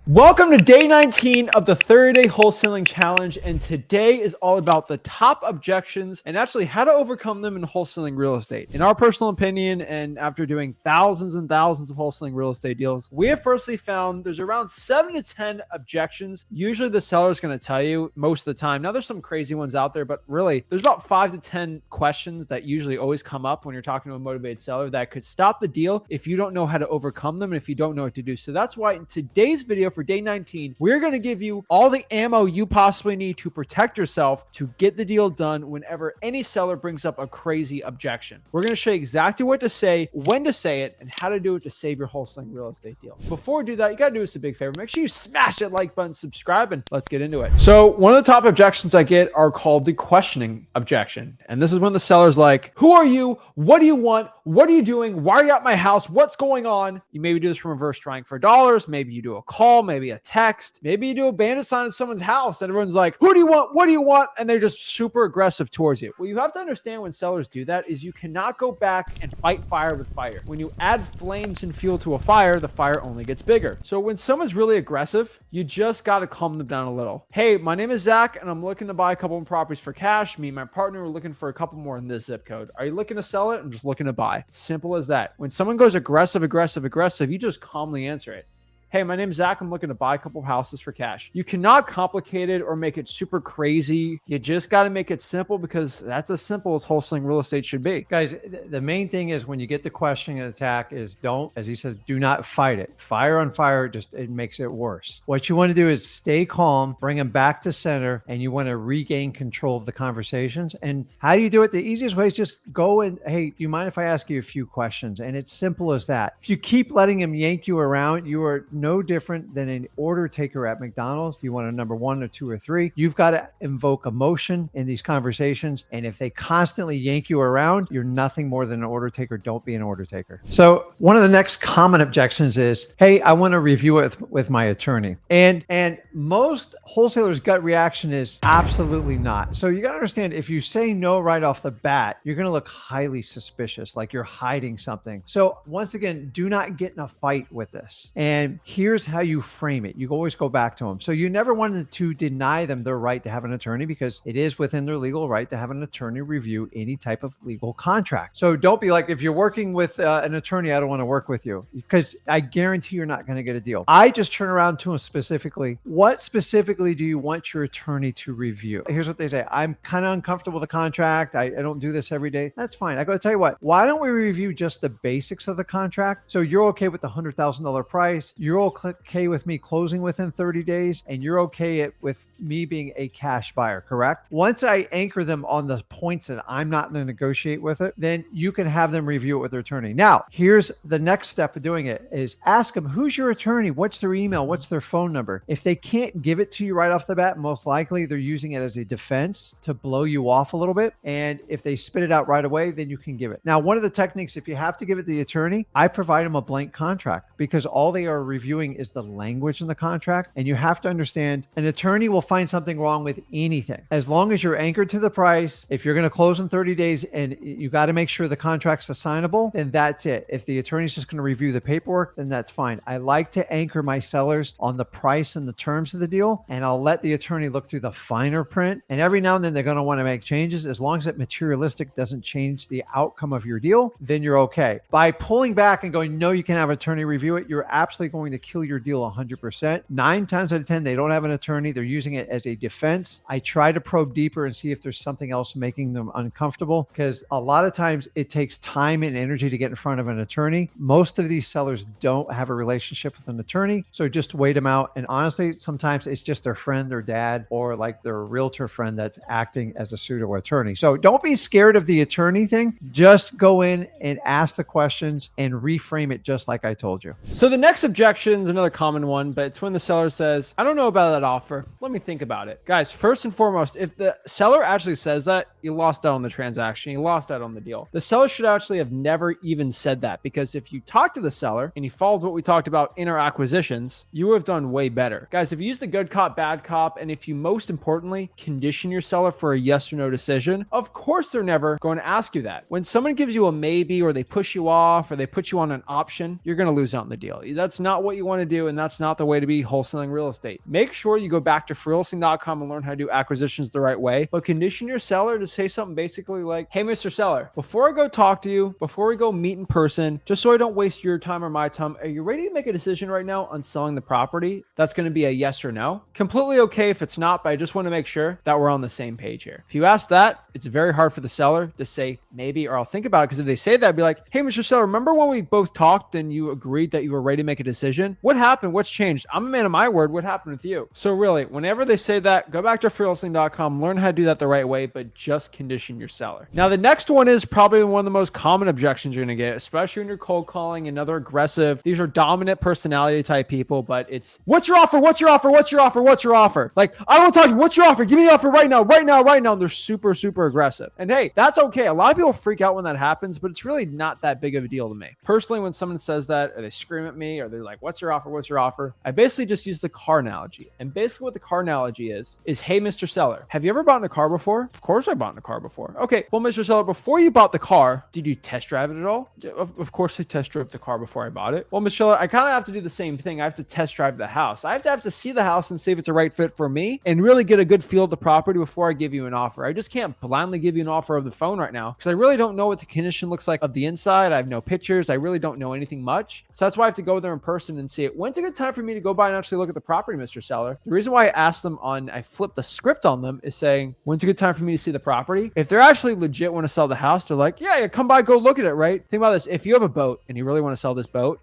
Welcome to day 19 of the 30-day wholesaling challenge, and today is all about the top objections and actually how to overcome them in wholesaling real estate. In our personal opinion, and after doing thousands and thousands of wholesaling real estate deals, we have personally found there's around 7 to 10 objections. Usually the seller is going to tell you most of the time. Now there's some crazy ones out there, but really there's about 5 to 10 questions that usually always come up when you're talking to a motivated seller that could stop the deal if you don't know how to overcome them and if you don't know what to do. So that's why in today's video for day 19, we're going to give you all the ammo you possibly need to protect yourself to get the deal done whenever any seller brings up a crazy objection. We're going to show you exactly what to say, when to say it, and how to do it to save your wholesaling real estate deal. Before we do that, you got to do us a big favor. Make sure you smash that like button, subscribe, and let's get into it. So one of the top objections I get are called the questioning objection. And this is when the seller's like, who are you? What do you want? What are you doing? Why are you at my house? What's going on? You maybe do this from reverse trying for dollars. Maybe you do a call, maybe a text, maybe you do a bandit sign at someone's house and everyone's like, who do you want? What do you want? And they're just super aggressive towards you. What you have to understand when sellers do that is you cannot go back and fight fire with fire. When you add flames and fuel to a fire, the fire only gets bigger. So when someone's really aggressive, you just got to calm them down a little. Hey, my name is Zach and I'm looking to buy a couple of properties for cash. Me and my partner are looking for a couple more in this zip code. Are you looking to sell it? I'm just looking to buy. Simple as that. When someone goes aggressive, you just calmly answer it. Hey, my name's Zach. I'm looking to buy a couple of houses for cash. You cannot complicate it or make it super crazy. You just got to make it simple because that's as simple as wholesaling real estate should be. Guys, the main thing is when you get the questioning and attack is don't, as he says, do not fight it. Fire on fire, it makes it worse. What you want to do is stay calm, bring them back to center, and you want to regain control of the conversations. And how do you do it? The easiest way is just go and, hey, do you mind if I ask you a few questions? And it's simple as that. If you keep letting them yank you around, you are no different than an order taker at McDonald's. You want a number 1 or 2 or 3. You've got to invoke emotion in these conversations. And if they constantly yank you around, you're nothing more than an order taker. Don't be an order taker. So one of the next common objections is, hey, I want to review it with my attorney. And most wholesalers' gut reaction is absolutely not. So you got to understand, if you say no right off the bat, you're going to look highly suspicious, like you're hiding something. So once again, do not get in a fight with this. And here's how you frame it. You always go back to them. So you never wanted to deny them their right to have an attorney because it is within their legal right to have an attorney review any type of legal contract. So don't be like, if you're working with an attorney, I don't want to work with you, because I guarantee you're not going to get a deal. I just turn around to them specifically. What specifically do you want your attorney to review? Here's what they say. I'm kind of uncomfortable with the contract. I don't do this every day. That's fine. I got to tell you what, why don't we review just the basics of the contract? So you're okay with the $100,000 price. You're okay with me closing within 30 days, and you're okay with me being a cash buyer, correct? Once I anchor them on the points that I'm not going to negotiate with it, then you can have them review it with their attorney. Now, here's the next step of doing it is ask them, who's your attorney? What's their email? What's their phone number? If they can't give it to you right off the bat, most likely they're using it as a defense to blow you off a little bit. And if they spit it out right away, then you can give it. Now, one of the techniques, if you have to give it to the attorney, I provide them a blank contract because all they are reviewing is the language in the contract. And you have to understand, an attorney will find something wrong with anything. As long as you're anchored to the price, if you're going to close in 30 days and you got to make sure the contract's assignable, then that's it. If the attorney's just going to review the paperwork, then that's fine. I like to anchor my sellers on the price and the terms of the deal, and I'll let the attorney look through the finer print. And every now and then they're going to want to make changes. As long as it materialistic doesn't change the outcome of your deal, then you're okay. By pulling back and going, no, you can have an attorney review it, you're absolutely going to kill your deal 100%. 9 times out of 10, they don't have an attorney. They're using it as a defense. I try to probe deeper and see if there's something else making them uncomfortable, because a lot of times it takes time and energy to get in front of an attorney. Most of these sellers don't have a relationship with an attorney, so just wait them out. And honestly, sometimes it's just their friend, their dad, or like their realtor friend that's acting as a pseudo attorney. So don't be scared of the attorney thing. Just go in and ask the questions and reframe it just like I told you. So the next objection is another common one, but it's when the seller says, I don't know about that offer. Let me think about it. Guys, first and foremost, if the seller actually says that, you lost out on the transaction. You lost out on the deal. The seller should actually have never even said that, because if you talk to the seller and you followed what we talked about in our acquisitions, you would have done way better. Guys, if you use the good cop, bad cop, and if you most importantly condition your seller for a yes or no decision, of course they're never going to ask you that. When someone gives you a maybe, or they push you off, or they put you on an option, you're going to lose out on the deal. That's not what you want to do, and that's not the way to be wholesaling real estate. Make sure you go back to freelisting.com and learn how to do acquisitions the right way, but condition your seller to say something basically like, hey, Mr. Seller, before I go talk to you, before we go meet in person, just so I don't waste your time or my time, are you ready to make a decision right now on selling the property? That's going to be a yes or no. Completely okay if it's not, but I just want to make sure that we're on the same page here. If you ask that, it's very hard for the seller to say maybe, or I'll think about it, because if they say that, I'd be like, hey, Mr. Seller, remember when we both talked and you agreed that you were ready to make a decision? What happened? What's changed? I'm a man of my word. What happened with you? So really, whenever they say that, go back to freelisting.com, learn how to do that the right way, but just condition your seller. Now, the next one is probably one of the most common objections you're going to get, especially when you're cold calling and other aggressive. These are dominant personality type people, but it's, what's your offer? What's your offer? What's your offer? What's your offer? Like, I won't talk to you. What's your offer? Give me the offer right now, right now, right now. They're super, super aggressive. And hey, that's okay. A lot of people freak out when that happens, but it's really not that big of a deal to me. Personally, when someone says that, or they scream at me, or they're like, what's your offer? What's your offer? I basically just use the car analogy. And basically what the car analogy is, hey, Mr. Seller, have you ever bought a car before? Of course I bought a car before. Okay, well, Mr. Seller, before you bought the car, did you test drive it at all? Of course I test drove the car before I bought it. Well, Mr. Seller, I kind of have to do the same thing. I have to test drive the house. I have to see the house and see if it's a right fit for me and really get a good feel of the property before I give you an offer. I just can't blindly give you an offer over the phone right now because I really don't know what the condition looks like of the inside. I have no pictures. I really don't know anything much. So that's why I have to go there in person and see it. When's a good time for me to go by and actually look at the property, Mr. Seller? The reason why I asked them I flipped the script on them is saying, when's a good time for me to see the property? If they're actually legit want to sell the house, they're like, yeah, come by, go look at it, right? Think about this. If you have a boat and you really want to sell this boat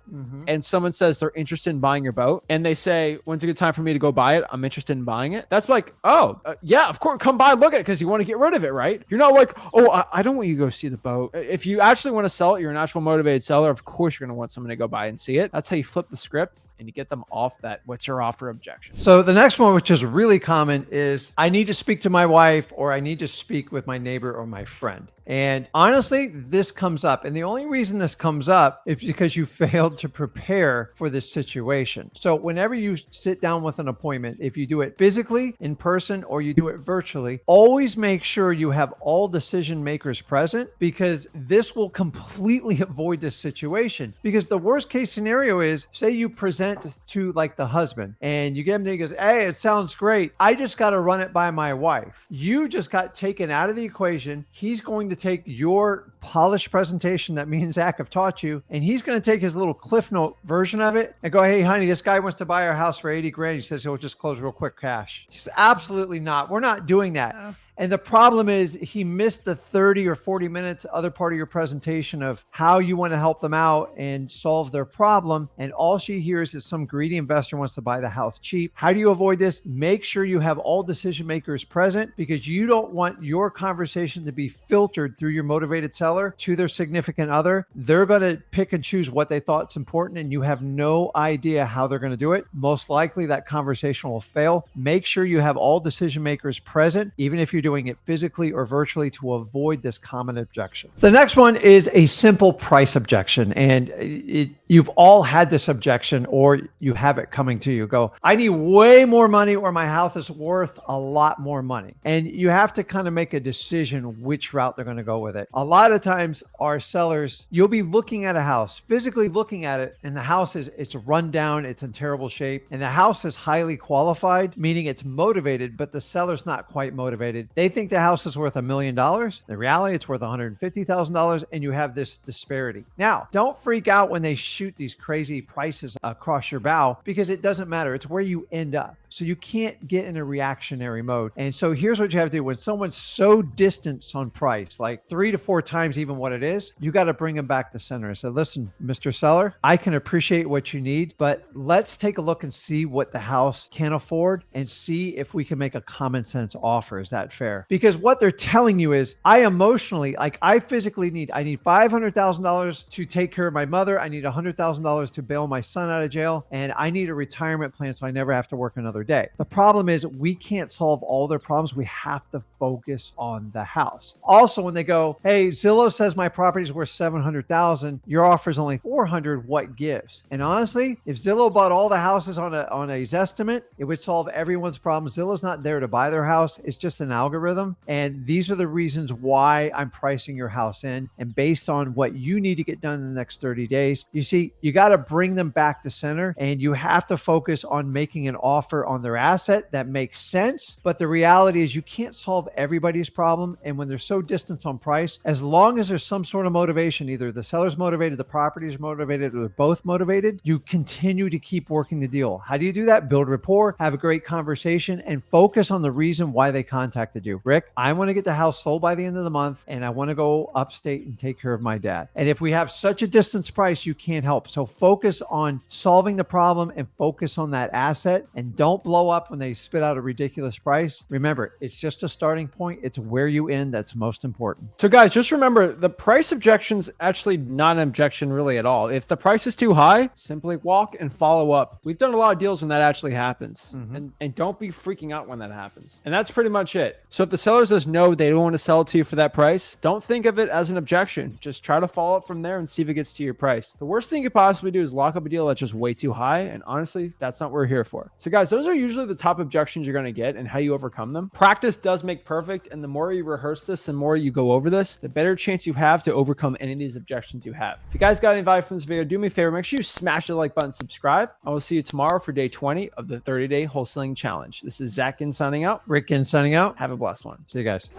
and someone says they're interested in buying your boat and they say, when's a good time for me to go buy it? I'm interested in buying it. That's like, yeah, of course, come by, look at it because you want to get rid of it, right? You're not like, I don't want you to go see the boat. If you actually want to sell it, you're an actual motivated seller. Of course, you're going to want someone to go by and see it. That's how you flip the script and you get them off that what's your offer objection. So the next one, which is really common, is I need to speak to my wife, or I need to speak with my neighbor or my friend. And honestly, this comes up. And the only reason this comes up is because you failed to prepare for this situation. So whenever you sit down with an appointment, if you do it physically in person or you do it virtually, always make sure you have all decision makers present, because this will completely avoid this situation. Because the worst case scenario is, say you present to like the husband and you get him there, he goes, hey, it sounds great. I just got to run it by my wife. You just got taken out of the equation. He's going to take your polished presentation that me and Zach have taught you, and he's going to take his little Cliff Note version of it and go, hey, honey, this guy wants to buy our house for 80 grand. He says he'll just close real quick cash. He says, absolutely not. We're not doing that. Yeah. And the problem is he missed the 30 or 40 minutes, other part of your presentation of how you want to help them out and solve their problem. And all she hears is some greedy investor wants to buy the house cheap. How do you avoid this? Make sure you have all decision makers present, because you don't want your conversation to be filtered through your motivated seller to their significant other. They're going to pick and choose what they thought is important, and you have no idea how they're going to do it. Most likely that conversation will fail. Make sure you have all decision makers present, even if you're doing it physically or virtually, to avoid this common objection. The next one is a simple price objection. And you've all had this objection, or you have it coming to you. Go, I need way more money, or my house is worth a lot more money. And you have to kind of make a decision which route they're going to go with it. A lot of times our sellers, you'll be looking at a house, physically looking at it, and the house it's run down, it's in terrible shape, and the house is highly qualified, meaning it's motivated, but the seller's not quite motivated. They think the house is worth $1 million. In reality, it's worth $150,000, and you have this disparity. Now, don't freak out when they shoot these crazy prices across your bow, because it doesn't matter. It's where you end up. So you can't get in a reactionary mode. And so here's what you have to do. When someone's so distant on price, like 3 to 4 times even what it is, you got to bring them back to center and say, listen, Mr. Seller, I can appreciate what you need, but let's take a look and see what the house can afford and see if we can make a common sense offer. Is that fair? Because what they're telling you is, I physically need $500,000 to take care of my mother. I need $100,000 to bail my son out of jail. And I need a retirement plan so I never have to work another another day. The problem is we can't solve all their problems. We have to focus on the house. Also, when they go, hey, Zillow says my property's worth $700,000, your offer is only $400,000, what gives? And honestly, if Zillow bought all the houses on a Zestimate, it would solve everyone's problem. Zillow's not there to buy their house. It's just an algorithm. And these are the reasons why I'm pricing your house in, and based on what you need to get done in the next 30 days. You see, you got to bring them back to center, and you have to focus on making an offer on their asset that makes sense. But the reality is you can't solve everybody's problem. And when there's so distant on price, as long as there's some sort of motivation, either the seller's motivated, the property's motivated, or they're both motivated, you continue to keep working the deal. How do you do that? Build rapport, have a great conversation, and focus on the reason why they contacted you. Rick, I want to get the house sold by the end of the month, and I want to go upstate and take care of my dad. And if we have such a distance price, you can't help. So focus on solving the problem and focus on that asset, and don't blow up when they spit out a ridiculous price. Remember, it's just a starting point. It's where you end that's most important. So guys, just remember, the price objection's actually not an objection really at all. If the price is too high, simply walk and follow up. We've done a lot of deals when that actually happens. And don't be freaking out when that happens. And that's pretty much it. So if the seller says no, they don't want to sell it to you for that price, don't think of it as an objection. Just try to follow up from there and see if it gets to your price. The worst thing you could possibly do is lock up a deal that's just way too high. And honestly, that's not what we're here for. So guys, those are usually the top objections you're going to get and how you overcome them. Practice does make perfect. And the more you rehearse this and more you go over this, the better chance you have to overcome any of these objections you have. If you guys got any value from this video, do me a favor, make sure you smash the like button, subscribe. I will see you tomorrow for day 20 of the 30-day wholesaling challenge. This is Zach signing out. Rick signing out. Have a blessed one. See you guys.